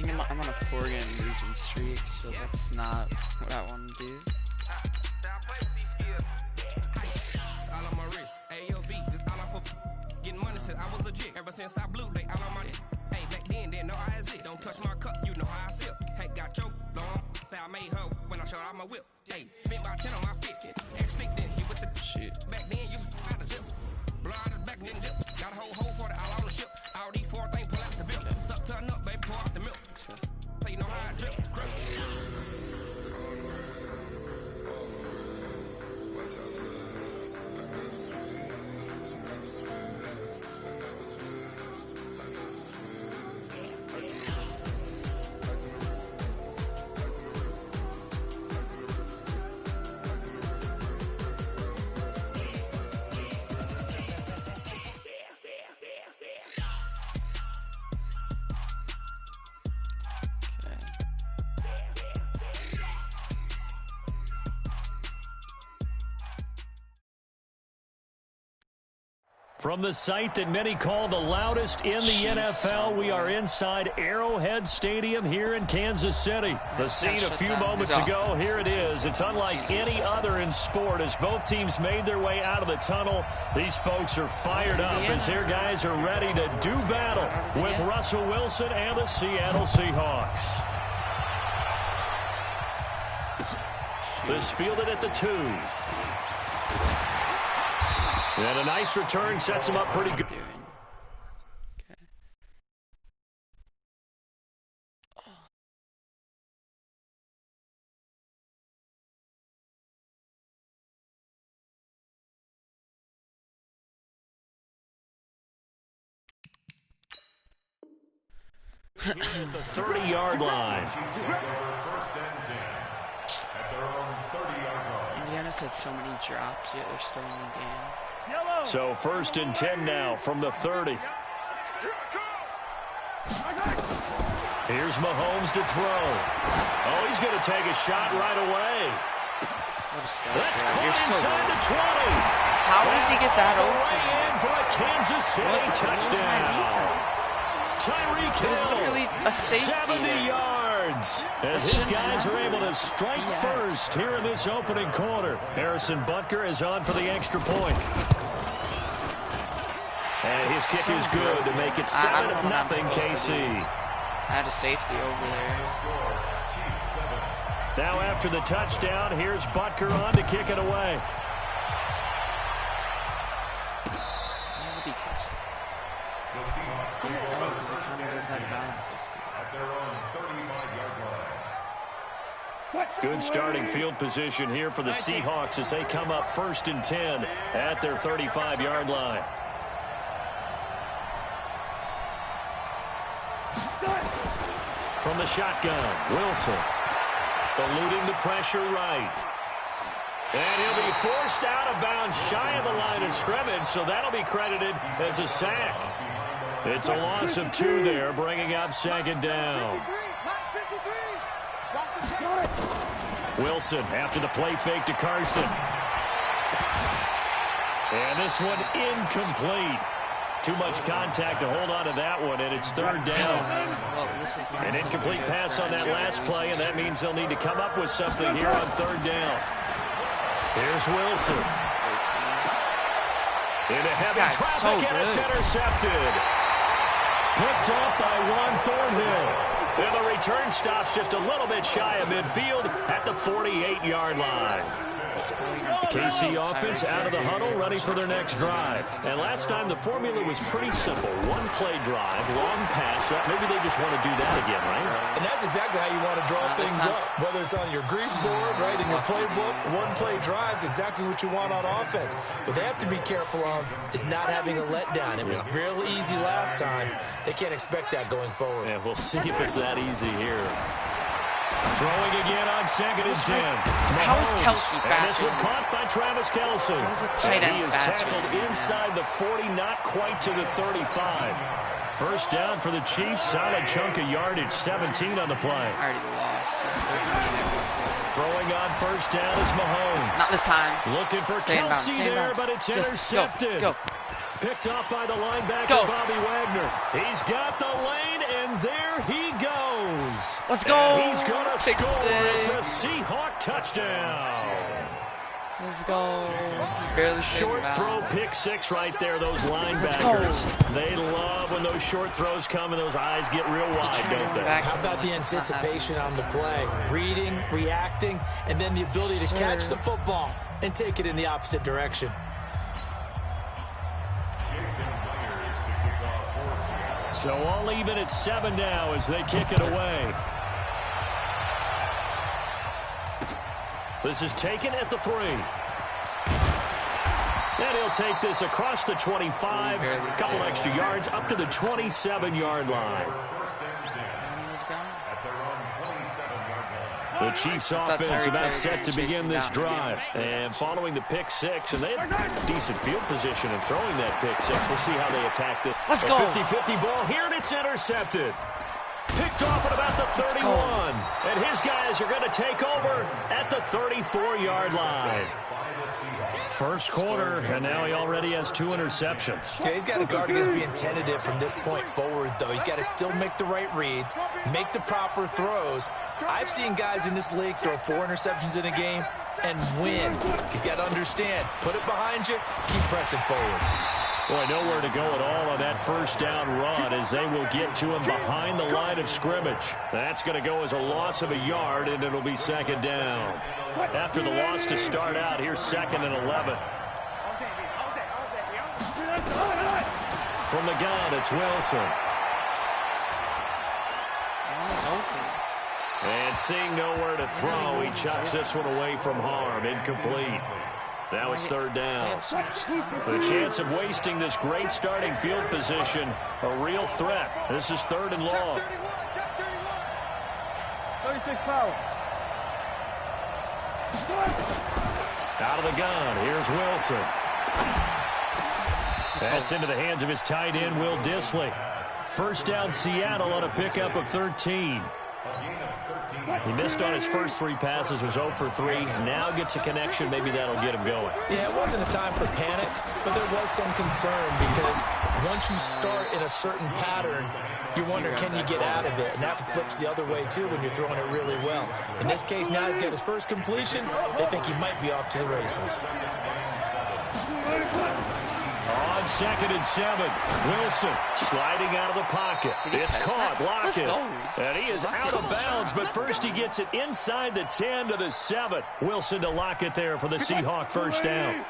I'm on a 4-game losing streak, so that's not what I want to do. All on my wrist, AOB, just all off of getting money since I was legit. Ever since I blew, they all on my hey, back then, didn't know I exist. Don't touch my cup, you know how I sip. Hey, got your long, say I made her when I showed out my whip. Hey, spent my 10 on my fit. X-Slick then hit with the shit. Back then, you out the zip. Blow out his back and then dip. Got a whole for it all on the ship. All these 4 things pull out the bill. Suck, turn up, baby, pour out the milk. So you know how I drip. From the site that many call the loudest in the NFL, we are inside Arrowhead Stadium here in Kansas City. The scene a few moments ago, here it is. It's unlike any other in sport as both teams made their way out of the tunnel. These folks are fired up as their guys are ready to do battle with Russell Wilson and the Seattle Seahawks. This fielded at the 2. And a nice return sets him up pretty good. Okay. Here at the 30-yard line. Indiana's had so many drops, yet they're still in the game. So 1st and 10 now from the 30. Here's Mahomes to throw. Oh, he's going to take a shot right away. That's caught inside the 20. How does he get that open? Way in for a Kansas City touchdown. Tyreek Hill, a safety 70 yards. As his guys are able to strike first here in this opening quarter. Harrison Butker is on for the extra point. And his kick is good to make it 7-0 KC. I had a safety over there. Now after the touchdown, here's Butker on to kick it away. Good starting field position here for the Seahawks as they come up 1st and 10 at their 35-yard line. From the shotgun, Wilson eluding the pressure right. And he'll be forced out of bounds shy of the line of scrimmage, so that'll be credited as a sack. It's a loss of 2 there, bringing up 2nd down. Wilson after the play fake to Carson. And this one incomplete. Too much contact to hold on to that one, and it's 3rd down. An incomplete pass on that last play, and that means they'll need to come up with something here on 3rd down. Here's Wilson. Into heavy traffic, and it's intercepted. Picked up by Juan Thornhill. And the return stops just a little bit shy of midfield at the 48-yard line. The KC offense out of the huddle, ready for their next drive. And last time the formula was pretty simple. 1-play drive, long pass. Maybe they just want to do that again, right? And that's exactly how you want to draw things up. Whether it's on your grease board, right, in your playbook, 1-play drive is exactly what you want on offense. What they have to be careful of is not having a letdown. It was real easy last time. They can't expect that going forward. Yeah, we'll see if it's that easy here. Throwing again on 2nd and 10. How is Kelsey faster? And this one caught by Travis Kelce. He is tackled inside the 40, not quite to the 35. 1st down for the Chiefs. Solid chunk of yardage, 17 on the play. Already lost. Throwing on 1st down is Mahomes. Not this time. Looking for Kelsey there, but it's intercepted. Go. Picked off by the linebacker, Bobby Wagner. He's got the lane, and there he goes. Let's go. And he's going to Pick score. It's a six. Seahawk touchdown. Let's go. Barely Short throw, pick six right there, those linebackers. They love when those short throws come and those eyes get real wide, don't they? How about the anticipation on the play? Reading, reacting, and then the ability to catch the football and take it in the opposite direction. So all even at 7 now as they kick it away. This is taken at the 3. And he'll take this across the 25, a couple extra yards up to the 27-yard line. The Chiefs offense about set to begin this drive. And following the pick six, and they have decent field position in throwing that pick six. We'll see how they attack this. Let's go. 50-50 ball here, and it's intercepted. Picked off at about the 31. And his guys are going to take over at the 34-yard line. First quarter, and now he already has 2 interceptions. Yeah, he's got to guard against being tentative from this point forward, though. He's got to still make the right reads, make the proper throws. I've seen guys in this league throw 4 interceptions in a game and win. He's got to understand, put it behind you, keep pressing forward. Boy, nowhere to go at all on that first down run as they will get to him behind the line of scrimmage. That's going to go as a loss of a yard, and it'll be second down. After the loss to start out, here's 2nd and 11. From the gun, it's Wilson. And seeing nowhere to throw, he chucks this one away from harm. Incomplete. Now it's 3rd down. The chance of wasting this great starting field position, a real threat. This is 3rd and long. 36 foul. Out of the gun, here's Wilson. That's into the hands of his tight end, Will Dissly. First down, Seattle on a pickup of 13. He missed on his first 3 passes, was 0 for 3. Now gets a connection. Maybe that'll get him going. Yeah, it wasn't a time for panic, but there was some concern because once you start in a certain pattern, you wonder, can you get out of it? And that flips the other way, too, when you're throwing it really well. In this case, now he's got his first completion. They think he might be off to the races. On 2nd and 7, Wilson sliding out of the pocket. It's caught, Lockett. And he is out of bounds, but first he gets it inside the 10 to the 7. Wilson to Lockett there for the Seahawk first down.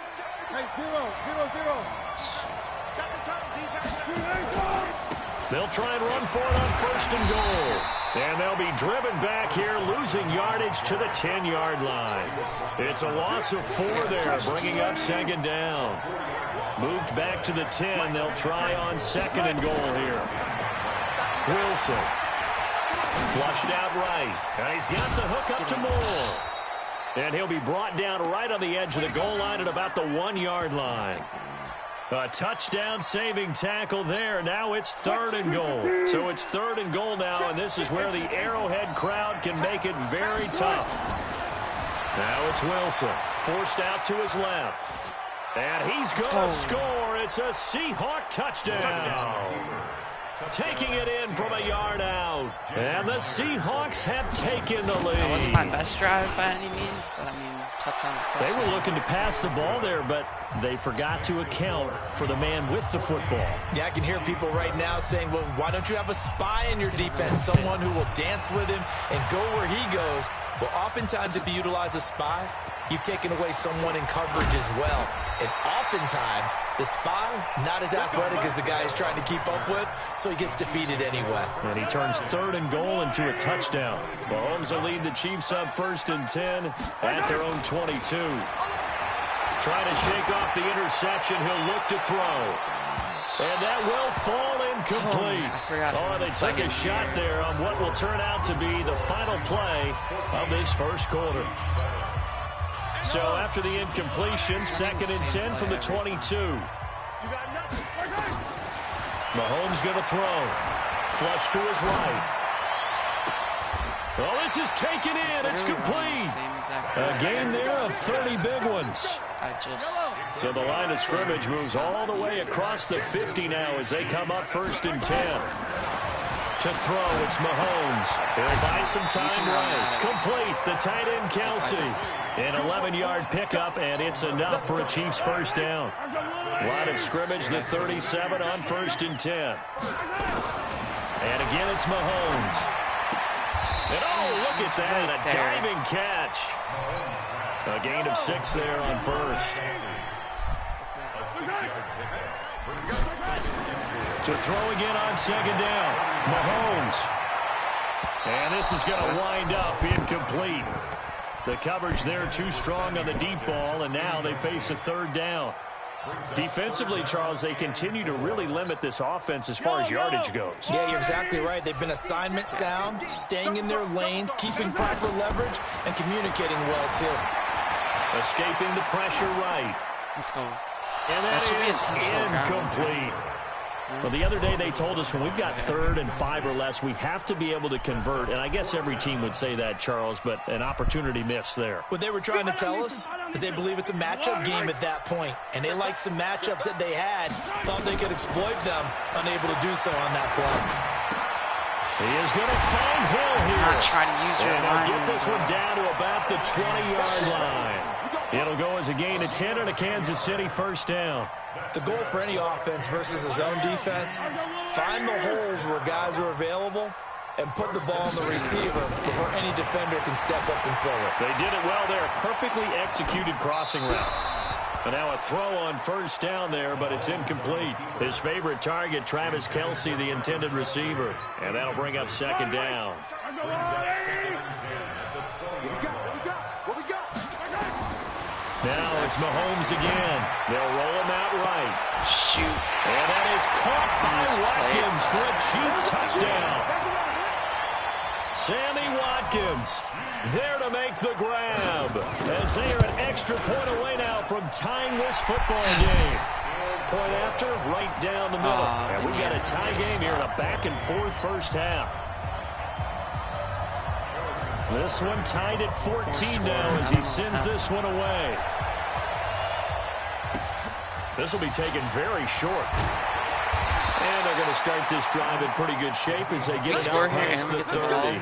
They'll try and run for it on 1st and goal. And they'll be driven back here, losing yardage to the 10-yard line. It's a loss of 4 there, bringing up 2nd down. Moved back to the 10. They'll try on 2nd and goal here. Wilson. Flushed out right. And he's got the hook up to Moore. And he'll be brought down right on the edge of the goal line at about the 1-yard line. A touchdown-saving tackle there. Now it's 3rd and goal. So it's 3rd and goal now, and this is where the Arrowhead crowd can make it very tough. Now it's Wilson. Forced out to his left. And he's going to score. It's a Seahawk touchdown. Taking it in from a yard out. And the Seahawks have taken the lead. That wasn't my best drive by any means, but I mean, touchdown. They were looking to pass the ball there, but they forgot to account for the man with the football. Yeah, I can hear people right now saying, well, why don't you have a spy in your defense, someone who will dance with him and go where he goes? Well, oftentimes if you utilize a spy, you've taken away someone in coverage as well. And oftentimes, the spy, not as athletic as the guy he's trying to keep up with, so he gets defeated anyway. And he turns 3rd and goal into a touchdown. Mahomes will lead the Chiefs up 1st and 10 at their own 22. Trying to shake off the interception, he'll look to throw. And that will fall incomplete. Oh, they took a shot there on what will turn out to be the final play of this first quarter. So after the incompletion, 2nd and 10 from the 22. Mahomes going to throw. Flush to his right. Well, this is taken in. It's complete. A gain there of 30 big ones. So the line of scrimmage moves all the way across the 50 now as they come up 1st and 10. To throw, it's Mahomes. He'll buy some time right. Complete, the tight end Kelsey. An 11-yard pickup, and it's enough for a Chiefs first down. Line of scrimmage, the 37 on 1st and 10. And again, it's Mahomes. And oh, look at that, a diving catch. A gain of 6 there on 1st. To throw again on 2nd down. Mahomes. And this is going to wind up incomplete. The coverage there too strong on the deep ball, and now they face a 3rd down. Defensively, Charles, they continue to really limit this offense as far as yardage goes. Yeah, you're exactly right. They've been assignment sound, staying in their lanes, keeping proper leverage, and communicating well, too. Escaping the pressure right. Let's go. And that is incomplete. Well, the other day they told us when we've got 3rd and 5 or less, we have to be able to convert. And I guess every team would say that, Charles, but an opportunity missed there. What they were trying to tell us is they believe it's a matchup game at that point. And they liked some matchups that they had, thought they could exploit them, unable to do so on that play. He is going to find Hill here. Not trying to use your line. Get this one down to about the 20-yard line. It'll go as a gain of 10 and a Kansas City first down. The goal for any offense versus a zone defense, find the holes where guys are available and put the ball on the receiver before any defender can step up and fill it. They did it well there. Perfectly executed crossing route. And now a throw on first down there, but it's incomplete. His favorite target, Travis Kelce, the intended receiver. And that'll bring up 2nd down. Now it's Mahomes again. They'll roll him out right. Shoot. And that is caught by Watkins for a Chief touchdown. Sammy Watkins there to make the grab as they are an extra point away now from tying this football game. Point after, right down the middle. And we've got a tie game here in a back-and-forth first half. This one tied at 14 now as he sends this one away. This will be taken very short. And they're going to start this drive in pretty good shape as they get it out past the 30.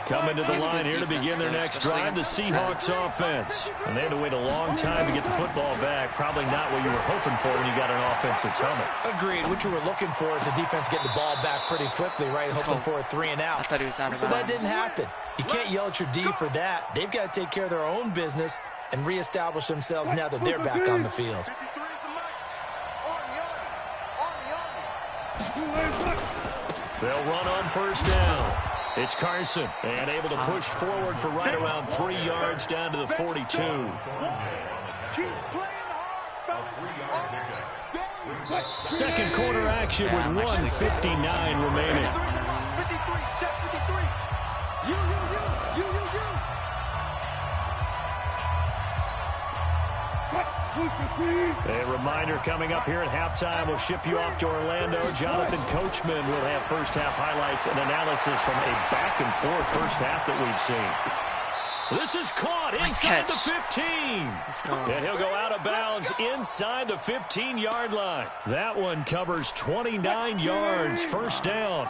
Coming to the line here to begin their next drive, the Seahawks offense. And they had to wait a long time to get the football back. Probably not what you were hoping for when you got an offense that's humming. Agreed. What you were looking for is the defense get the ball back pretty quickly, right? Hoping for a 3 and out. I thought he was out of So that didn't happen. You can't yell at your D for that. They've got to take care of their own business and reestablish themselves now that they're back on the field. They'll run on first down. It's Carson, and able to push forward for right around 3 yards down to the 42. Second quarter action with 1:59 remaining. A reminder coming up here at halftime. We'll ship you off to Orlando. Jonathan Coachman will have first half highlights and analysis from a back-and-forth first half that we've seen. This is caught inside the 15. And he'll go out of bounds inside the 15-yard line. That one covers 29 yards. First down.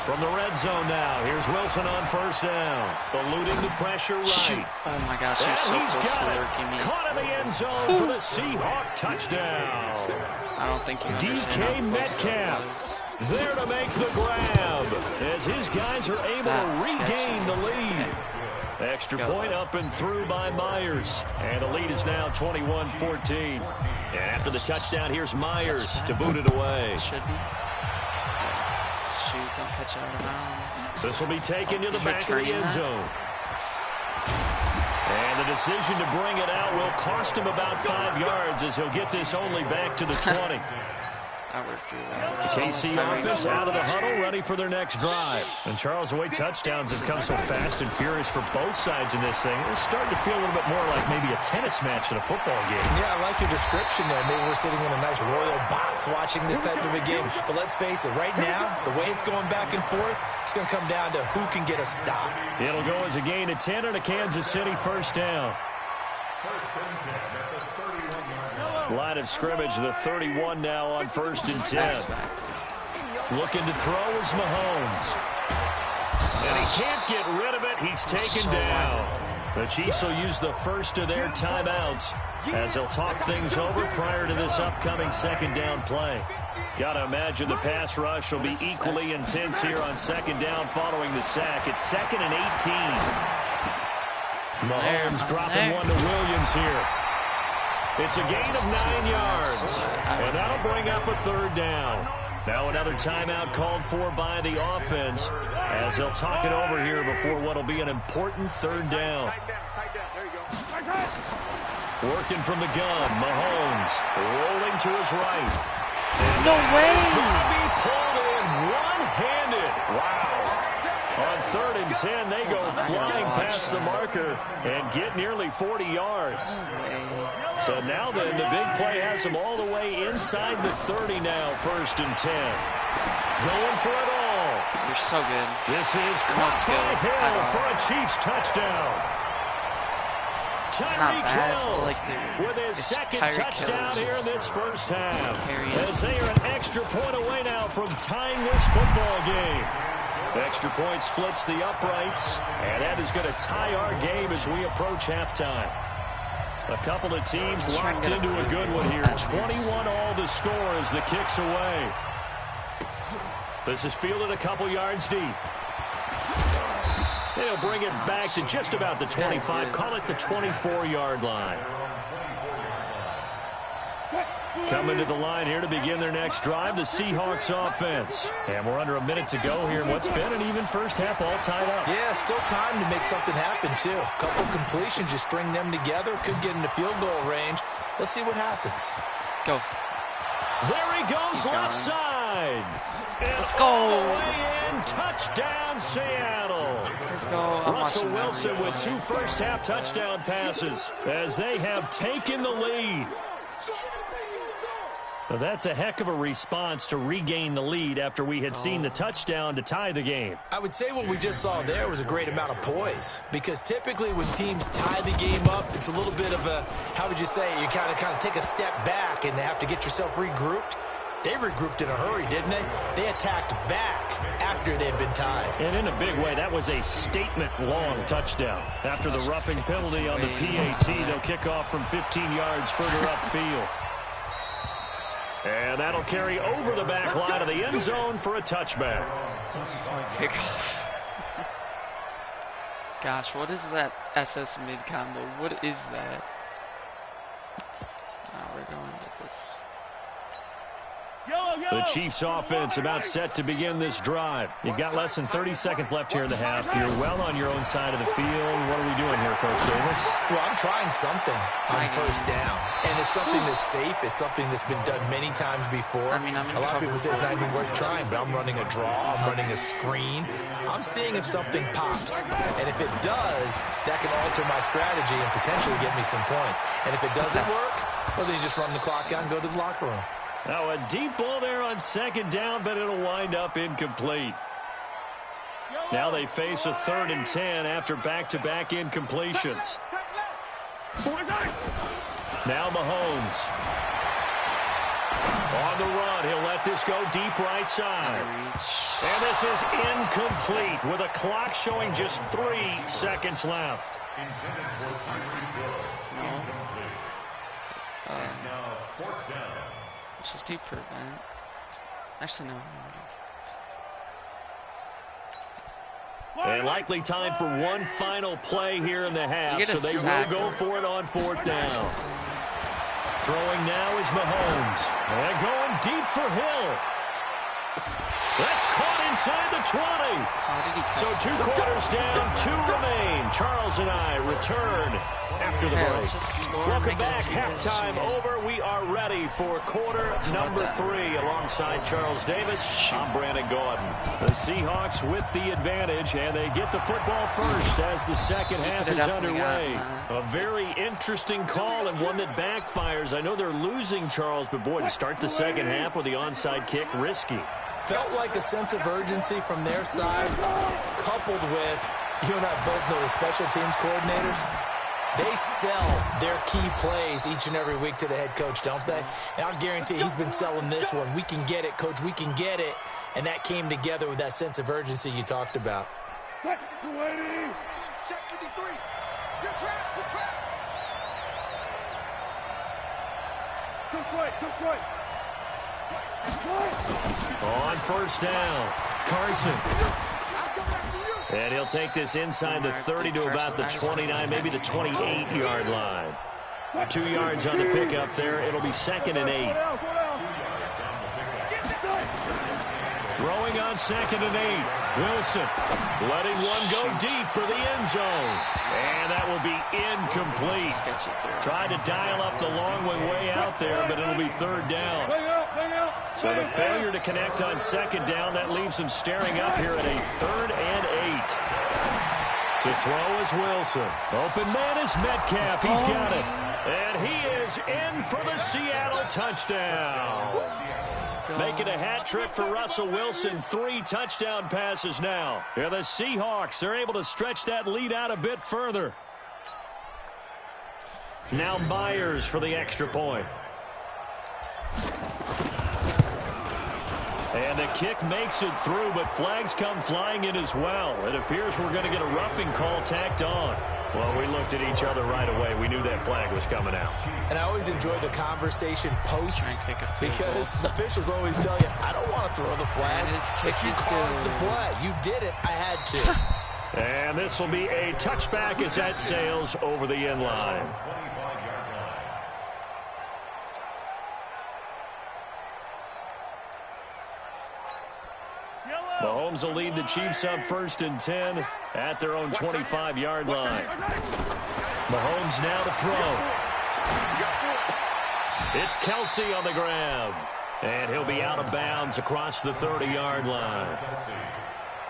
From the red zone now, here's Wilson on first down. Eluding the pressure right. Shoot. Oh, my gosh, he's so close to lurking me. Caught in the end zone for the Seahawk touchdown. I don't think you DK Metcalf there to make the grab as his guys are able to regain the lead. Extra point up and through by Myers. And the lead is now 21-14. And after the touchdown, here's Myers to boot it away. Should be. Shoot, don't catch it out of bounds. This will be taken to the back of the end zone. And the decision to bring it out will cost him about 5 yards as he'll get this only back to the 20. The KC offense out of the huddle, ready for their next drive. And Charles, the way touchdowns have come so fast and furious for both sides in this thing, it's starting to feel a little bit more like maybe a tennis match than a football game. Yeah, I like your description there. Maybe we're sitting in a nice royal box watching this type of a game. But let's face it, right now, the way it's going back and forth, it's going to come down to who can get a stop. It'll go as a gain of 10 and a Kansas City first down. Line of scrimmage, the 31 now on 1st and 10. Looking to throw is Mahomes. And he can't get rid of it. He's taken down. The Chiefs will use the first of their timeouts as they'll talk things over prior to this upcoming second down play. Got to imagine the pass rush will be equally intense here on second down following the sack. It's 2nd and 18. Mahomes dropping one to Williams here. It's a gain of 9 yards, and that'll bring up a 3rd down. Now another timeout called for by the offense as they'll talk it over here before what will be an important 3rd down. Working from the gun, Mahomes rolling to his right. And no way! He's going to be pulled in one-handed. Wow. On 3rd and 10, they go flying past the marker and get nearly 40 yards. So now then, the big play has them all the way inside the 30 now, 1st and 10. Going for it all. You're so good. This is caught by Hill for a Chiefs touchdown. Tyreek Hill with his second touchdown here in this first half. As they are an extra point away now from tying this football game. Extra point splits the uprights, and that is going to tie our game as we approach halftime. A couple of teams locked into a good one here. 21 all the score as the kick's away. This is fielded a couple yards deep. They'll bring it back to just about the 25. Call it the 24-yard line. Coming to the line here to begin their next drive, the Seahawks offense. And we're under a minute to go here in what's been an even first half, all tied up. Yeah, still time to make something happen, too. A couple completions, just string them together. Could get into field goal range. Let's see what happens. Go. There he goes, left side. And let's go. All the way in, touchdown, Seattle. Let's go. Russell Wilson with 2 first-half touchdown passes as they have taken the lead. Well, that's a heck of a response to regain the lead after we had seen the touchdown to tie the game. I would say what we just saw there was a great amount of poise, because typically when teams tie the game up, it's a little bit of a, how would you say, you kind of take a step back and have to get yourself regrouped. They regrouped in a hurry, didn't they? They attacked back after they'd been tied. And in a big way, that was a statement-long touchdown. After the roughing penalty on the PAT, they'll kick off from 15 yards further upfield. And that'll carry over the back line of the end zone for a touchback. Kickoff. Gosh, what is that SS mid combo? What is that? We're going with this. The Chiefs offense about set to begin this drive. You've got less than 30 seconds left here in the half. You're well on your own side of the field. What are we doing here, Coach Davis? Well, I'm trying something on 1st down. And it's something that's safe. It's something that's been done many times before. I mean, a lot of people say it's not even worth trying, but I'm running a draw. I'm running a screen. I'm seeing if something pops. And if it does, that can alter my strategy and potentially get me some points. And if it doesn't work, well, then you just run the clock out and go to the locker room. Now a deep ball there on 2nd down, but it'll wind up incomplete. Now they face a 3rd and 10 after back-to-back incompletions. Now Mahomes. On the run, he'll let this go deep right side. And this is incomplete with a clock showing just 3 seconds left. Let's just do prevent. Actually, no. And likely time for one final play here in the half, so they will go for it on 4th down. Throwing now is Mahomes. And going deep for Hill. That's caught inside the 20. So 2 quarters down, 2 remain. Charles and I return after the break. Welcome back. Halftime over. We are ready for quarter number 3. Alongside Charles Davis, I'm Brandon Gordon. The Seahawks with the advantage, and they get the football first as the second half is underway. A very interesting call and one that backfires. I know they're losing, Charles, but boy, to start the second half with the onside kick, risky. Felt like a sense of urgency from their side, coupled with, you and I both know the special teams coordinators. They sell their key plays each and every week to the head coach, don't they? And I'll guarantee he's been selling this one. We can get it, coach. We can get it. And that came together with that sense of urgency you talked about. Check 53. You're trapped. You're trapped. Too quick. On first down, Carson. And he'll take this inside the 30 to about the 29, maybe the 28-yard line. 2 yards on the pickup there. It'll be 2nd and 8. Throwing on 2nd and 8. Wilson letting one go deep for the end zone. And that will be incomplete. Tried to dial up the long way out there, but it'll be 3rd down. So the failure to connect on 2nd down, that leaves him staring up here at a 3rd and 8. To throw is Wilson. Open man is Metcalf. He's got it. And he is in for the Seattle touchdown. Making a hat trick for Russell Wilson. 3 touchdown passes now. Here the Seahawks are able to stretch that lead out a bit further. Now Myers for the extra point. And the kick makes it through, but flags come flying in as well. It appears we're going to get a roughing call tacked on. Well, we looked at each other right away. We knew that flag was coming out. And I always enjoy the conversation post because the officials always tell you, I don't want to throw the flag, but you caused the play. You did it. I had to. And this will be a touchback as that sails over the end line. Mahomes will lead the Chiefs up 1st and 10 at their own 25-yard line. Mahomes now to throw. It's Kelsey on the grab. And he'll be out of bounds across the 30-yard line.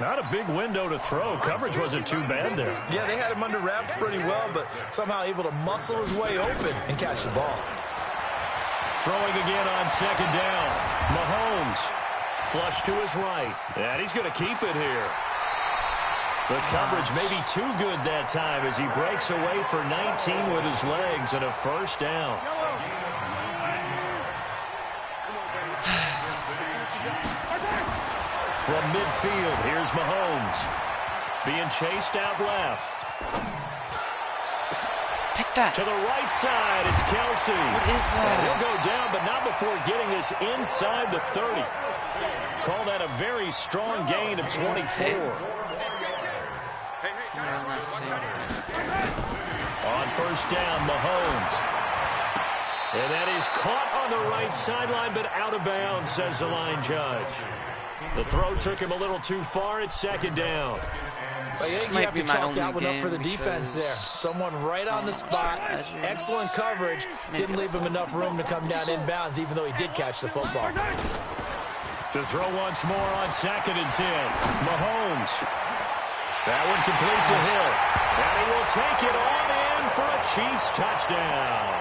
Not a big window to throw. Coverage wasn't too bad there. Yeah, they had him under wraps pretty well, but somehow able to muscle his way open and catch the ball. Throwing again on 2nd down. Mahomes. Flush to his right. And he's going to keep it here. The coverage may be too good that time as he breaks away for 19 with his legs and a 1st down. From midfield, here's Mahomes. Being chased out left. Take that. To the right side, it's Kelsey. What is that? And he'll go down, but not before getting this inside the 30. Call that a very strong gain of 24. On 1st down, Mahomes. And that is caught on the right sideline, but out of bounds, says the line judge. The throw took him a little too far. It's 2nd down. I think you have to chalk that one up for the defense there. Someone right on the spot. Excellent coverage. Didn't leave him enough room to come down inbounds, even though he did catch the football. To throw once more on 2nd and 10. Mahomes. That one complete to Hill. And he will take it on in for a Chiefs touchdown.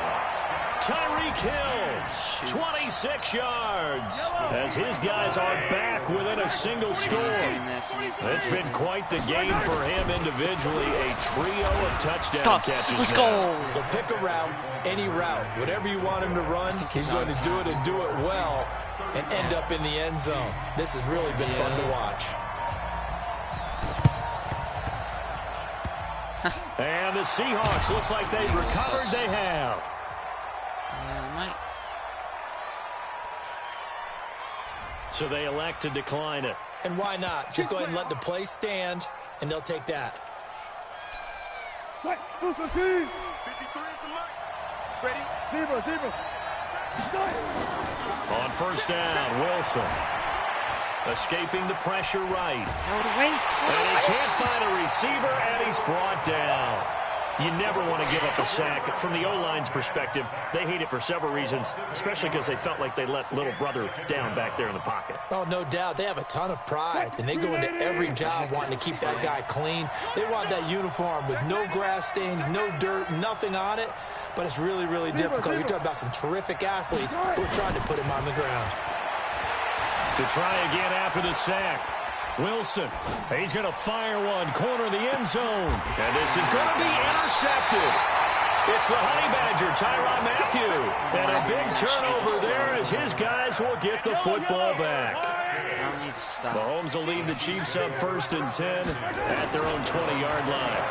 Tyreek Hill, 26 yards, as his guys are back within a single score. It's been quite the game for him individually, a trio of touchdown catches. Let's go. So pick a route, any route, whatever you want him to run, he's going to do it and do it well and end up in the end zone. This has really been fun to watch. And the Seahawks, looks like they've recovered. They have. So they elect to decline it. And why not? Just go ahead and let the play stand, and they'll take that. On 1st down, Wilson. Escaping the pressure right. And he can't find a receiver, and he's brought down. You never want to give up a sack. From the O-line's perspective, they hate it for several reasons, especially because they felt like they let little brother down back there in the pocket. Oh, no doubt. They have a ton of pride, and they go into every job wanting to keep that guy clean. They want that uniform with no grass stains, no dirt, nothing on it, but it's really, really difficult. You're talking about some terrific athletes who are trying to put him on the ground. To try again after the sack. Wilson, he's going to fire one, corner of the end zone. And this is going to be intercepted. It's the Honey Badger, Tyrann Mathieu. And a big turnover there as his guys will get the football back. Mahomes will lead the Chiefs up 1st and 10 at their own 20-yard line.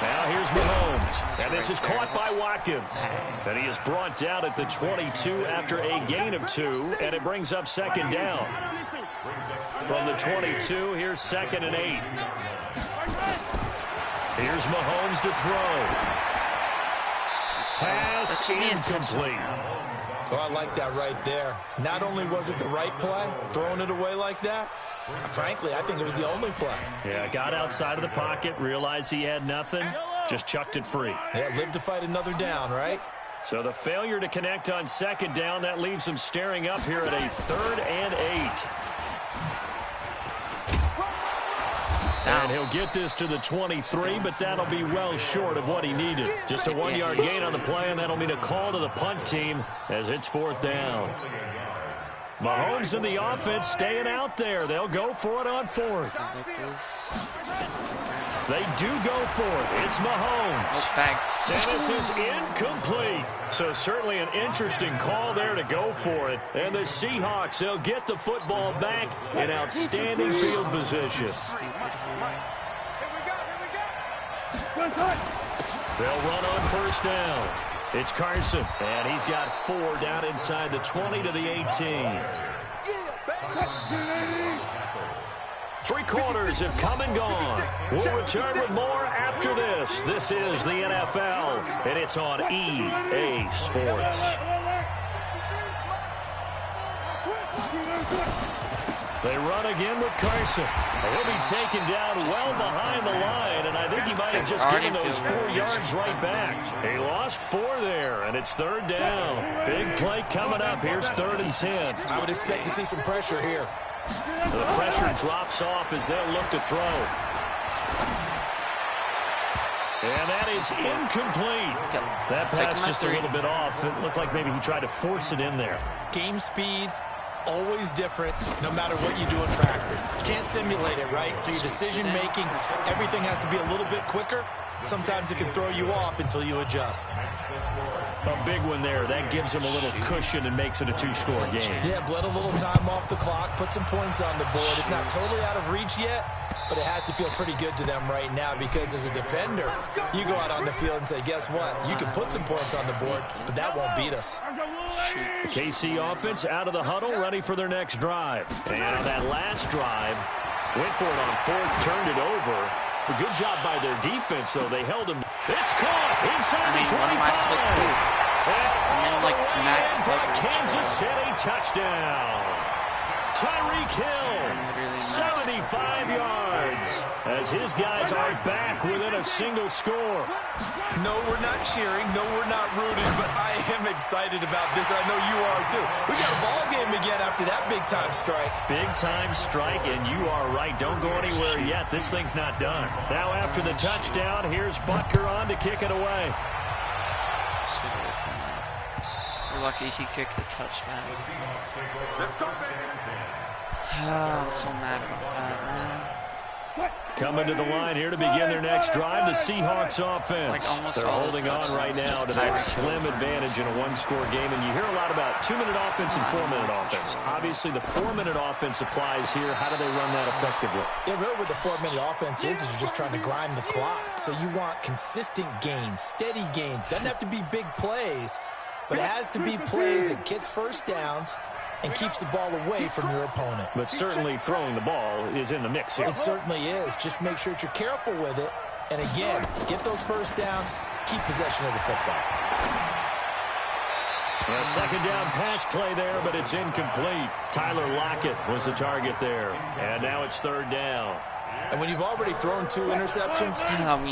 Now here's Mahomes, and this is caught by Watkins. And he is brought down at the 22 after a gain of 2, and it brings up 2nd down. From the 22, here's 2nd and 8. Here's Mahomes to throw. Pass incomplete. So I like that right there. Not only was it the right play, throwing it away like that, frankly, I think it was the only play. Yeah, got outside of the pocket, realized he had nothing, just chucked it free. Yeah, live to fight another down, right? So the failure to connect on 2nd down, that leaves him staring up here at a 3rd and 8. And he'll get this to the 23, but that'll be well short of what he needed. Just a 1-yard gain on the play, and that'll mean a call to the punt team as it's 4th down. Mahomes and the offense staying out there. They'll go for it on 4th. They do go for it. It's Mahomes. And this is incomplete. So certainly an interesting call there to go for it. And the Seahawks, they'll get the football back in outstanding field position. They'll run on 1st down. It's Carson, and he's got 4 down inside the 20 to the 18. 3 quarters have come and gone. We'll return with more after this. This is the NFL, and it's on EA Sports. They run again with Carson. He'll be taken down well behind the line, and I think he might have just given those 4 yards right back. He lost 4 there, and it's 3rd down. Big play coming up. Here's 3rd and 10. I would expect to see some pressure here. The pressure drops off as they'll look to throw. And that is incomplete. That pass just a little bit off. It looked like maybe he tried to force it in there. Game speed, always different, no matter what you do in practice. You can't simulate it, right? So your decision-making, everything has to be a little bit quicker. Sometimes it can throw you off until you adjust. A big one there. That gives him a little cushion and makes it a 2-score game. Yeah, bled a little time off the clock, put some points on the board. It's not totally out of reach yet, but it has to feel pretty good to them right now because as a defender, you go out on the field and say, guess what? You can put some points on the board, but that won't beat us. KC offense out of the huddle, ready for their next drive. And on that last drive, went for it on 4th, turned it over. A good job by their defense, though. They held him. It's caught inside the 25. What am I supposed to do? I'm in, like, max coverage. Kansas City touchdown. Tyreek Hill, 75 yards, as his guys are back within a single score. No, we're not cheering. No, we're not rooting, but I am excited about this. I know you are, too. We got a ball game again after that big-time strike. Big-time strike, and you are right. Don't go anywhere yet. This thing's not done. Now after the touchdown, here's Butker on to kick it away. We're lucky he kicked the touchdown. I'm so mad about that, man. Coming to the line here to begin their next drive, the Seahawks offense. They're holding on right now to that slim advantage in a 1-score game, and you hear a lot about 2-minute offense and 4-minute offense. Obviously, the 4-minute offense applies here. How do they run that effectively? Yeah, really what the 4-minute offense is you're just trying to grind the clock. So you want consistent gains, steady gains. Doesn't have to be big plays, but it has to be plays that gets 1st downs and keeps the ball away from your opponent. But certainly throwing the ball is in the mix here. It certainly is. Just make sure that you're careful with it. And again, get those 1st downs, keep possession of the football. A 2nd down pass play there, but it's incomplete. Tyler Lockett was the target there. And now it's 3rd down. And when you've already thrown 2 interceptions,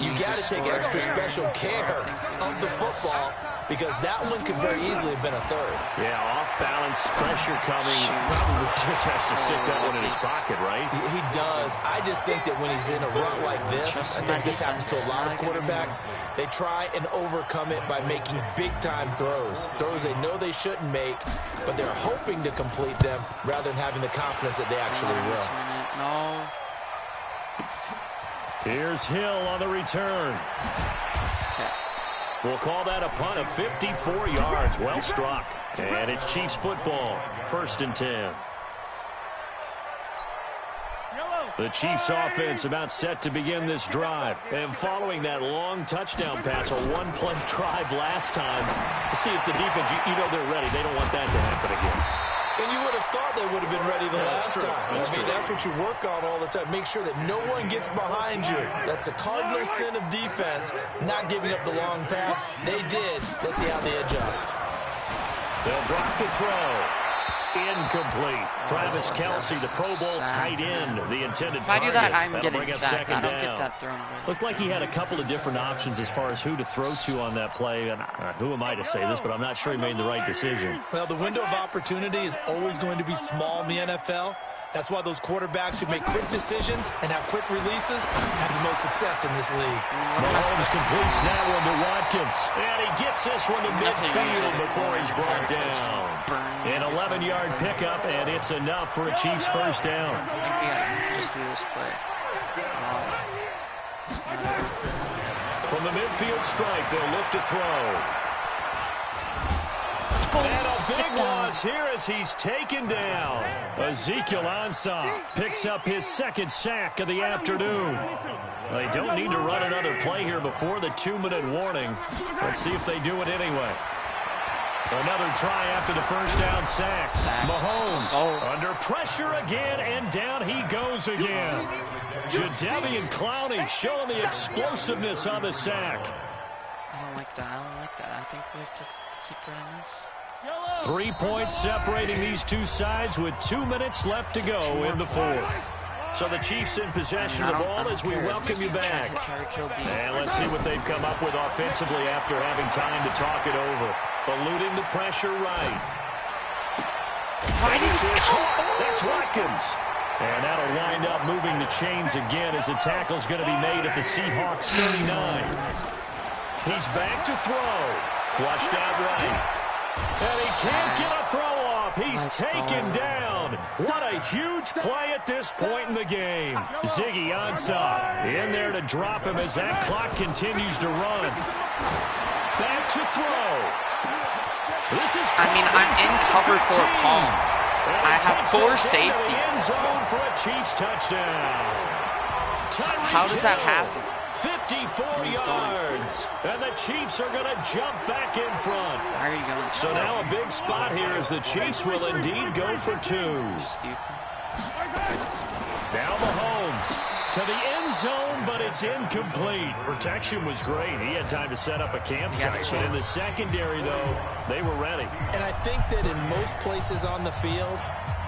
you got to take extra special care of the football because that one could very easily have been a 3rd. Yeah, off-balance, pressure coming. Probably just has to stick that one in his pocket, right? He does. I just think that when he's in a rut like this, I think this happens to a lot of quarterbacks, they try and overcome it by making big-time throws. Throws they know they shouldn't make, but they're hoping to complete them rather than having the confidence that they actually will. No. Here's Hill on the return. We'll call that a punt of 54 yards. Well struck. And it's Chiefs football. 1st and 10. The Chiefs offense about set to begin this drive. And following that long touchdown pass, a one-play drive last time, see if the defense, you know they're ready. They don't want that to happen again. And you would have thought they would have been ready the last time. That's what you work on all the time. Make sure that no one gets behind you. That's the cardinal sin of defense, not giving up the long pass. They did. Let's see how they adjust. They'll drop the throw. Incomplete. Travis Kelce, the Pro Bowl tight end, the intended target. If I do that, I'm That'll getting sacked. I don't get that thrown away. Looked like he had a couple of different options as far as who to throw to on that play. And who am I to say this, but I'm not sure he made the right decision. Well, the window of opportunity is always going to be small in the NFL. That's why those quarterbacks who make quick decisions and have quick releases have the most success in this league. Mahomes completes that one to Watkins. And he gets this one to midfield before he's brought down. An 11-yard pickup, and it's enough for a Chiefs first down. I think we gotta just do this play. From the midfield stripe, they'll look to throw. And a big loss here as he's taken down. Ezekiel Ansah picks up his 2nd sack of the afternoon. They don't need to run another play here before the 2-minute warning. Let's see if they do it anyway. Another try after the first down sack. Mahomes under pressure again, and down he goes again. Jadeveon Clowney showing the explosiveness on the sack. I don't like that. I think we have to keep running this. 3 points separating these two sides with 2 minutes left to go in the 4th. So the Chiefs in possession of the ball as we welcome you back. And let's see what they've come up with offensively after having time to talk it over. Eluding the pressure right. That's Watkins. And that'll wind up moving the chains again as the tackle's going to be made at the Seahawks 39. He's back to throw. Flushed out right. And he can't get a throw off. He's taken down. What a huge play at this point in the game. Ziggy Ansah in there to drop him as that clock continues to run. Back to throw. I'm in cover 4 palms. I have 4 safeties. For a Chiefs touchdown. How does that happen? 54 yards. And the Chiefs are going to jump back in front. Why are you going? So now a big spot here as the Chiefs will indeed go for 2. Now Mahomes to the end zone, but it's incomplete. Protection was great. He had time to set up a campsite, but in the secondary, though, they were ready. And I think that in most places on the field,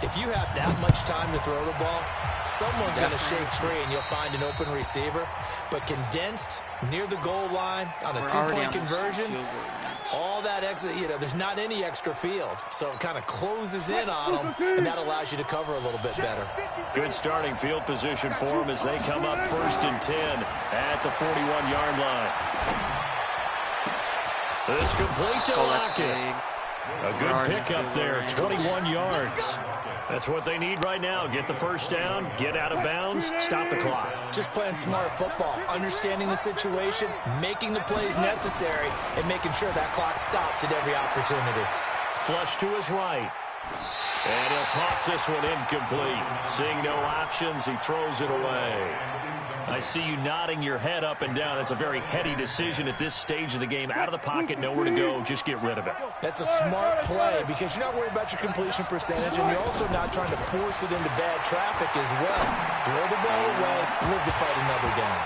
if you have that much time to throw the ball, someone's going to shake free and you'll find an open receiver. But condensed near the goal line on a 2-point conversion, all that extra, there's not any extra field. So it kind of closes in on them, and that allows you to cover a little bit better. Good starting field position for them as they come up 1st and 10 at the 41-yard line. This complete to Lockett. A good pickup there, 21 yards. That's what they need right now. Get the first down, get out of bounds, stop the clock. Just playing smart football, understanding the situation, making the plays necessary, and making sure that clock stops at every opportunity. Flush to his right. And he'll toss this one incomplete. Seeing no options, he throws it away. I see you nodding your head up and down. It's a very heady decision at this stage of the game. Out of the pocket, nowhere to go. Just get rid of it. That's a smart play because you're not worried about your completion percentage, and you're also not trying to force it into bad traffic as well. Throw the ball away, live to fight another down.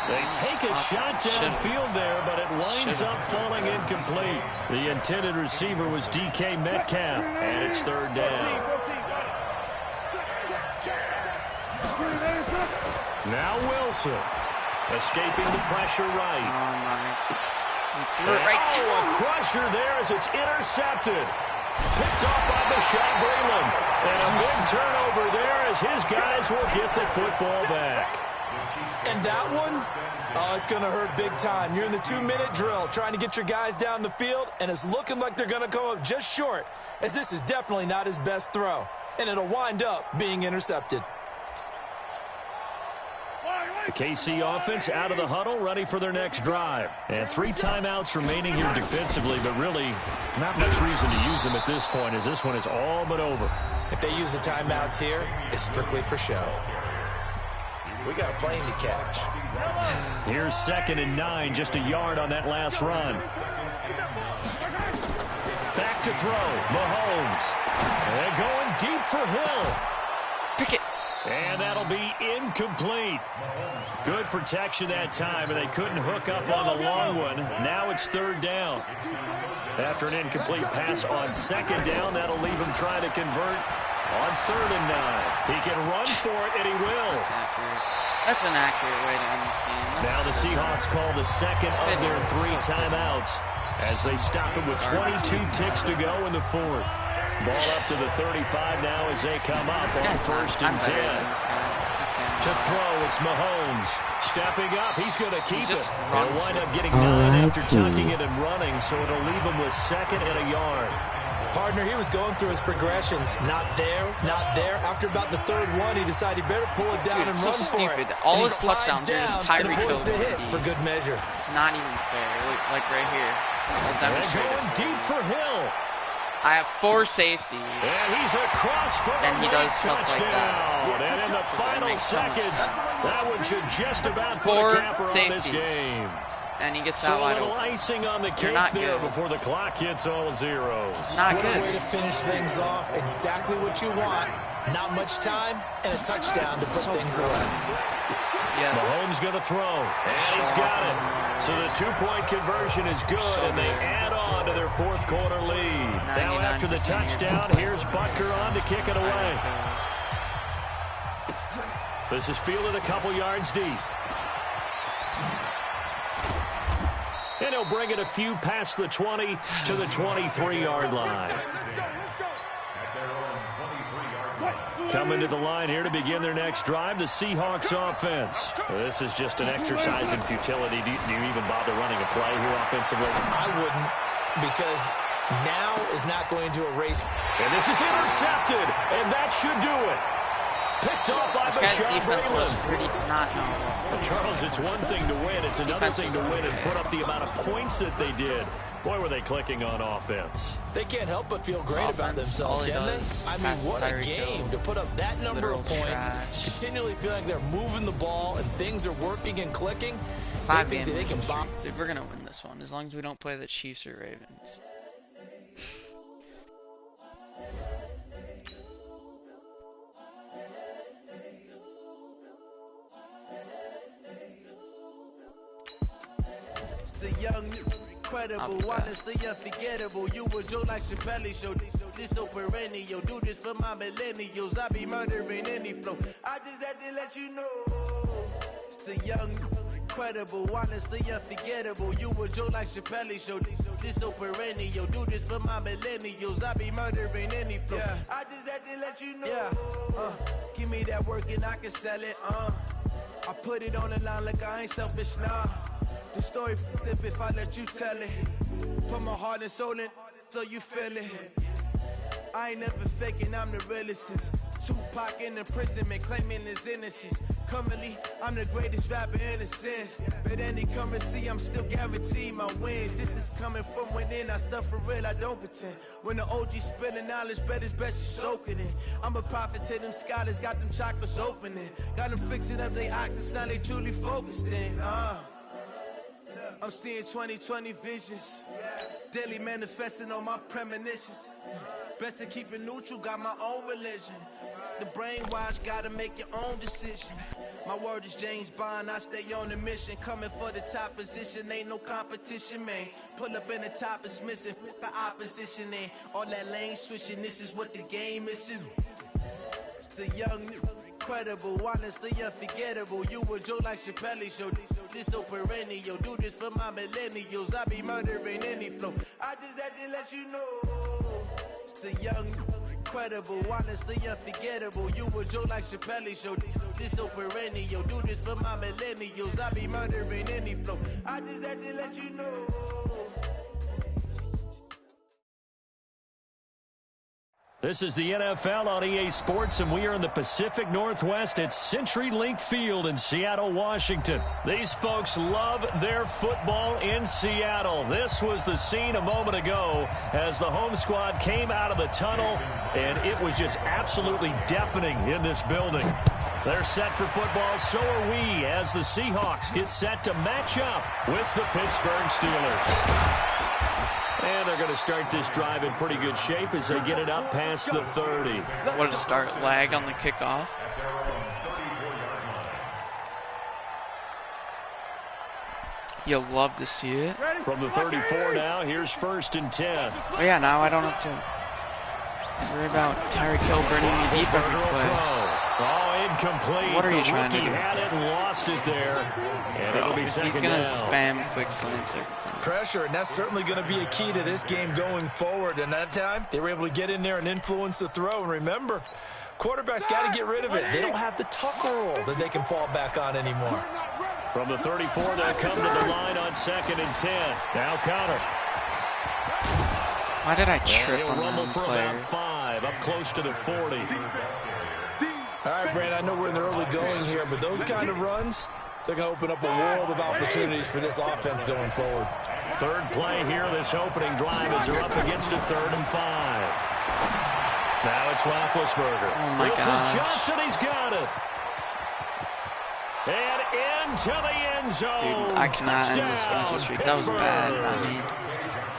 They take a shot downfield there, but it winds up falling incomplete. The intended receiver was DK Metcalf, and it's 3rd down. Now Wilson, escaping the pressure right. A crusher there as it's intercepted. Picked off by Bashaud Breeland. And a big turnover there as his guys will get the football back. And that one, it's going to hurt big time. You're in the 2-minute drill trying to get your guys down the field, and it's looking like they're going to come up just short, as this is definitely not his best throw. And it'll wind up being intercepted. The KC offense out of the huddle, ready for their next drive. And 3 timeouts remaining here defensively, but really not much reason to use them at this point, as this one is all but over. If they use the timeouts here, it's strictly for show. We got a plane to catch. Here's 2nd and 9, just a yard on that last run. Back to throw, Mahomes. And going deep for Hill. Pick it. And that'll be incomplete. Good protection that time, and they couldn't hook up on the long one. Now it's 3rd down. After an incomplete pass on 2nd down, that'll leave him trying to convert on 3rd and 9. He can run for it, and he will. That's accurate. That's an accurate way to end this game. Now the Seahawks call the 2nd of their 3 timeouts as they stop it with 22 ticks to go in the 4th. Ball up to the 35 now as they come up on 1st and 10. To throw, it's Mahomes. Stepping up, he's going to keep it. He'll wind up getting 9 after tucking it and running, so it'll leave him with 2nd and a yard. Partner, he was going through his progressions. Not there, not there. After about the 3rd one, he decided he better pull it down and run for it. All his touchdowns are just Tyreek Hill hit for good measure. It's not even fair. Look, like right here. And going deep for Hill. I have 4 safeties. And he's across for and he does stuff like that. And in the final seconds, that one should just about put a capper on this game. And he gets that wide open. So a little icing on the cake there before the clock hits all zeros. It's not good. What a way to finish things off. Exactly what you want. Not much time and a touchdown to put things away. Yeah. Mahomes going to throw, and he's got it. So the 2-point conversion is good, and they add on to their 4th quarter lead. Now after the touchdown, here's Butker on to kick it away. This is fielded a couple yards deep. And he'll bring it a few past the 20 to the 23-yard line. Coming to the line here to begin their next drive, the Seahawks offense. This is just an exercise in futility. Do you even bother running a play here offensively? I wouldn't, because now is not going to erase. And this is intercepted, and that should do it. Picked off by Bashaud Breeland. Charles, it's one thing to win. It's another thing to win and put up the amount of points that they did. Boy, were they clicking on offense. They can't help but feel great about themselves, can they? I mean, what a game to put up that number of points, continually feeling like they're moving the ball and things are working and clicking. They think that they can bomb. Dude, we're going to win this one as long as we don't play the Chiefs or Ravens. The young, incredible, honestly unforgettable. You would joke like Chappelle show. This so perennial. Do this for my millennials. I be murdering any flow. I just had to let you know. It's the young, incredible, honestly unforgettable. You would joke like Chappelle show. This so perennial. Do this for my millennials. I be murdering any flow. Yeah. I just had to let you know. Yeah. Give me that work and I can sell it. I put it on the line like I ain't selfish now. The story flip if I let you tell it. Put my heart and soul in so you feel it. I ain't never faking, I'm the realest since Tupac in imprisonment, claiming his innocence. Currently, I'm the greatest rapper in a sense. But any currency, I'm still guaranteed my wins. This is coming from within, I stuff for real, I don't pretend. When the OG spilling knowledge, bet it's best you soak it in. I'm a prophet to them scholars, got them chakras opening. Got them fixing up they octaves, now they truly focused in. I'm seeing 2020 visions. Daily manifesting on my premonitions. Best to keep it neutral, got my own religion. The brainwash, gotta make your own decision. My word is James Bond, I stay on the mission. Coming for the top position, ain't no competition, man. Pull up in the top is missing, the opposition ain't. All that lane switching, this is what the game is. It's the young, incredible, honestly unforgettable. You would joke like Chappelle show. This so perennial. Do this for my millennials. I be murdering any flow. I just had to let you know. It's the young, incredible, honestly unforgettable. You would joke like Chappelle show. This so perennial. Do this for my millennials. I be murdering any flow. I just had to let you know. This is the NFL on EA Sports, and we are in the Pacific Northwest at CenturyLink Field in Seattle, Washington. These folks love their football in Seattle. This was the scene a moment ago as the home squad came out of the tunnel, and it was just absolutely deafening in this building. They're set for football, so are we, as the Seahawks get set to match up with the Pittsburgh Steelers. And they're going to start this drive in pretty good shape as they get it up past the 30. What a start. Lag on the kickoff. You'll love to see it. From the 34 now, here's 1st and 10. Oh yeah, now I don't have to worry about Tyreek Hill burning me deep every play. Oh, incomplete. What are you trying to do? He had it and lost it there. And it'll be second down. He's going to spam quick slants every time. Pressure, and that's certainly going to be a key to this game going forward. And that time, they were able to get in there and influence the throw. And remember, quarterbacks got to get rid of it. They don't have the tucker roll that they can fall back on anymore. From the 34, they'll come to the line on 2nd and 10. Now counter. Why did I trip on rumble that for player? about 5, up close to the 40. All right, Brandon, I know we're in the early going here, but those kind of runs, they're going to open up a world of opportunities for this offense going forward. Third play here, this opening drive as they're up against a 3rd and 5. Now it's Roethlisberger. Oh my This gosh. is Johnson, he's got it. And into the end zone. Dude, I cannot end this Touchdown, losing streak. That was bad. I mean,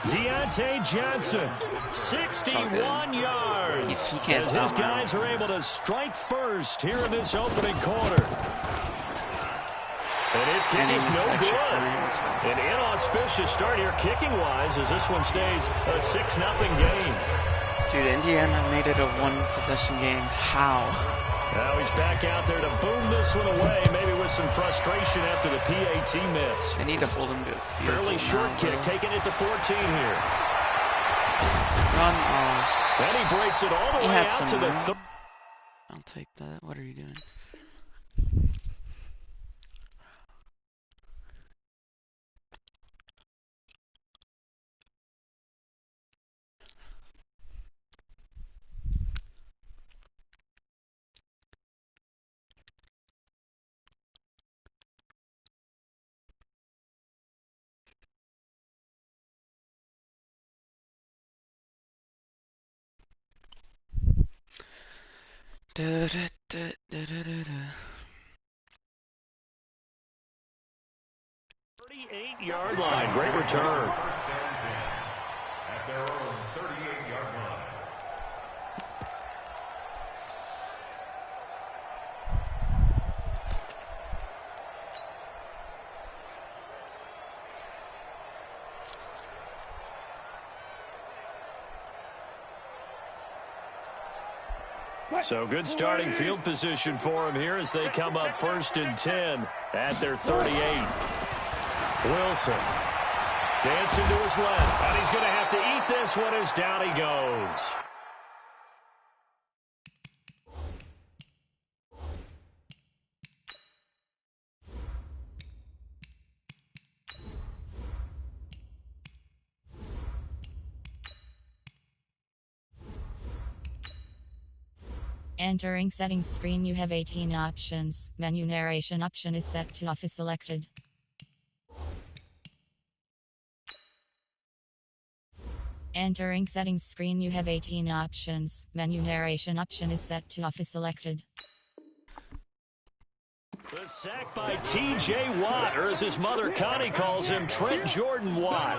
Deontay Johnson, 61 yards. He can't as stop his my guys are able to strike first here in this opening quarter. And his kick is no good. An inauspicious start here kicking-wise as this one stays a 6-0 game. dude, Indiana made it a one-possession game. How? Now he's back out there to boom this one away, maybe with some frustration after the PAT miss. They need to hold him to a field Fairly goal short now, kick, though. taking it to 14 here. Run. And he breaks it all the He way had out some to the room. I'll take that. What are you doing? Da, da, da, da, da, da, da. 38-yard line. Great return. At their own 38-yard line. So good starting field position for him here as they come up 1st and 10 at their 38. Wilson dancing to his left, and he's going to have to eat this one as down he goes. Entering settings screen, you have 18 options. Menu narration option is set to off is selected. Entering settings screen, you have 18 options. Menu narration option is set to off is selected. The sack by T.J. Watt, or as his mother Connie calls him, Trent Jordan Watt.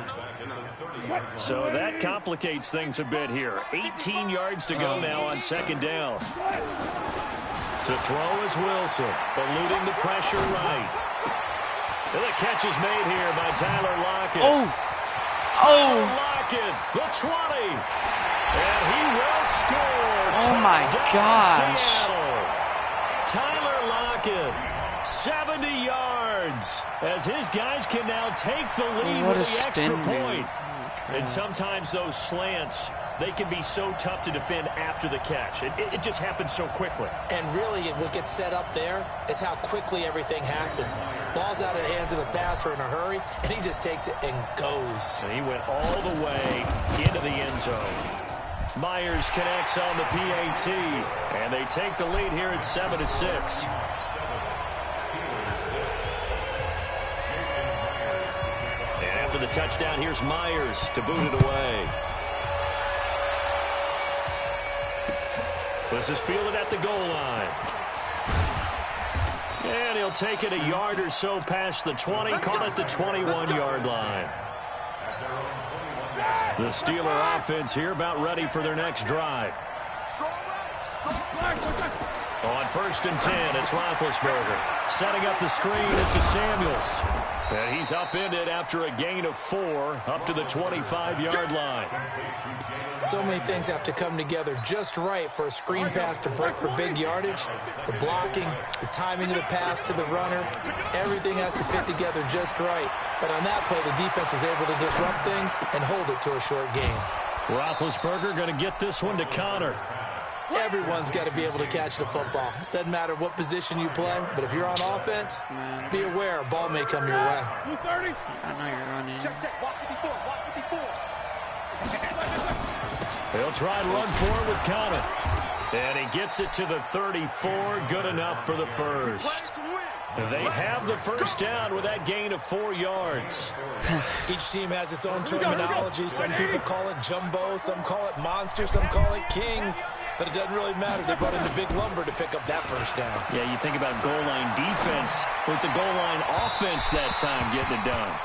So that complicates things a bit here. 18 yards to go now on 2nd down. To throw is Wilson, eluding the pressure right. And the catch is made here by Tyler Lockett. Tyler Lockett, the 20. And he will score. Oh my gosh. Seattle. Tyler Lockett. 70 yards as his guys can now take the lead What with a the extra spin, point. dude. And sometimes those slants, they can be so tough to defend after the catch. It just happens so quickly. And really, what gets set up there is how quickly everything happens. Ball's out of the hands of the passer in a hurry, and he just takes it and goes. And he went all the way into the end zone. Myers connects on the PAT, and they take the lead here at 7-6. And after the touchdown, here's Myers to boot it away. This is fielded at the goal line. And he'll take it a yard or so past the 20, call it the 21-yard line. The Steeler offense here about ready for their next drive. On 1st and 10, it's Roethlisberger. Setting up the screen, this is Samuels. And he's upended after a gain of 4 up to the 25-yard line. So many things have to come together just right for a screen pass to break for big yardage. The blocking, the timing of the pass to the runner, everything has to fit together just right. But on that play, the defense was able to disrupt things and hold it to a short gain. Roethlisberger going to get this one to Connor. Everyone's got to be able to catch the football. Doesn't matter what position you play, but if you're on offense, be aware a ball may come your way. I know you're running. He'll try and run forward with Connor. And he gets it to the 34. Good enough for the first. They have the first down with that gain of 4 yards. Each team has its own terminology. Some people call it jumbo, some call it monster, some call it king. But it doesn't really matter. They brought in the big lumber to pick up that first down. Yeah, you think about goal line defense with the goal line offense that time getting it done.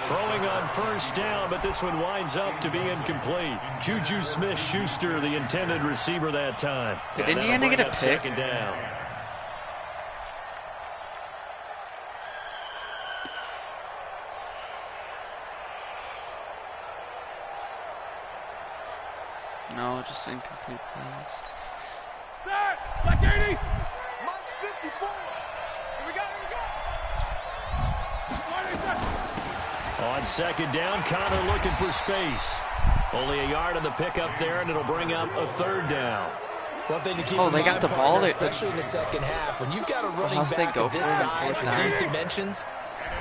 Throwing on first down, but this one winds up to be incomplete. Juju Smith-Schuster, the intended receiver that time. Did Indiana get a pick? Second down. No, just incomplete pass. Black 80! Mark 54! Here we go, On second down, Connor looking for space. Only a yard on the pickup there, and it'll bring up a 3rd down. One thing to keep Oh, in they got mind, the partner, ball. especially in the second half, when you've got a running Unless they back go of this for it in size fourth and these down. dimensions,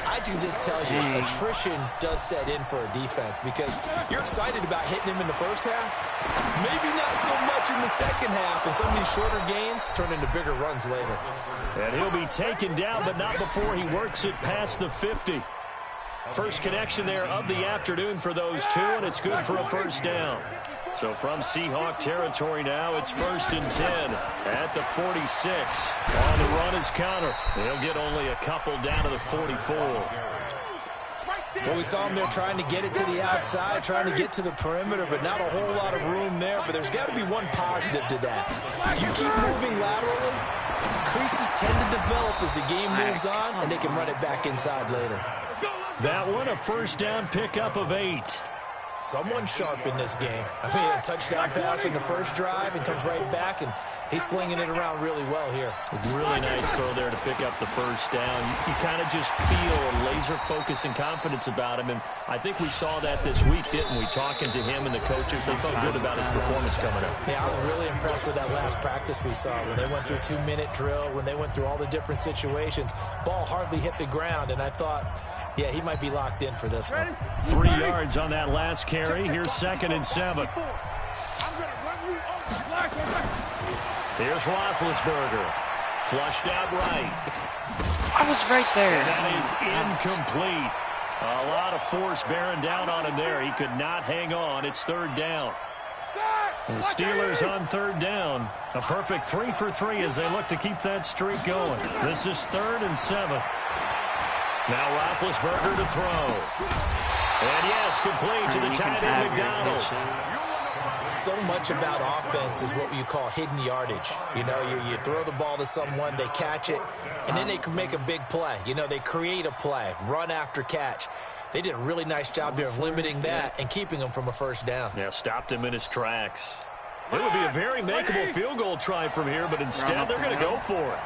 I can just tell you, Dang. attrition does set in for a defense because you're excited about hitting him in the first half. Maybe not so much in the second half, and some of these shorter gains turn into bigger runs later. And he'll be taken down, but not before he works it past the 50. First connection there of the afternoon for those two, and it's good for a first down. So from Seahawk territory now, it's 1st and 10 at the 46. On the run is Connor. He'll get only a couple down to the 44. Well, we saw him there trying to get it to the outside, trying to get to the perimeter, but not a whole lot of room there. But there's got to be one positive to that. If you keep moving laterally, creases tend to develop as the game moves on, and they can run it back inside later. That one, a first down pickup of 8. Someone sharp in this game. I mean, a touchdown pass in the first drive and comes right back, and he's flinging it around really well here. Really nice throw there to pick up the first down. You kind of just feel a laser focus and confidence about him, and I think we saw that this week, didn't we? Talking to him and the coaches, they felt good about his performance coming up. Yeah, I was really impressed with that last practice we saw when they went through 2-minute drill, when they went through all the different situations. Ball hardly hit the ground, and I thought, yeah, he might be locked in for this one. 3 yards on that last carry. Here's 2nd and 7. Here's Roethlisberger. Flushed out right. I was right there. And that is incomplete. A lot of force bearing down on him there. He could not hang on. It's 3rd down. The Steelers on 3rd down. A perfect 3 for 3 as they look to keep that streak going. This is 3rd and 7. Now Roethlisberger to throw. And yes, complete to the tight end McDonald. So much about offense is what you call hidden yardage. You know, you throw the ball to someone, they catch it, and then they can make a big play. You know, they create a play, run after catch. They did a really nice job there of limiting that and keeping him from a first down. Yeah, stopped him in his tracks. It would be a very makeable field goal try from here, but instead they're going to go for it.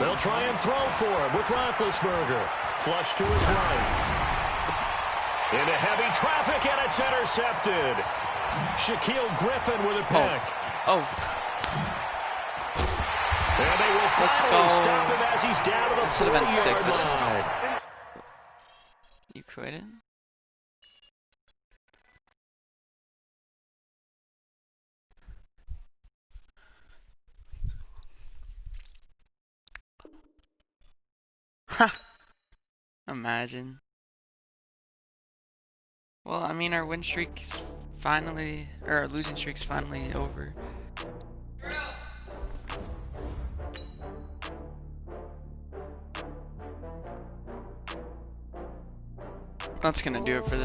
They'll try and throw for him with Roethlisberger. Flush to his right. Into heavy traffic, and it's intercepted. Shaquille Griffin with a pick. Oh. And they will finally stop him as he's down to the 40-yard line. You quitted? Imagine. Well, I mean, our win streak's finally, or our losing streak's finally over. That's gonna do it for this.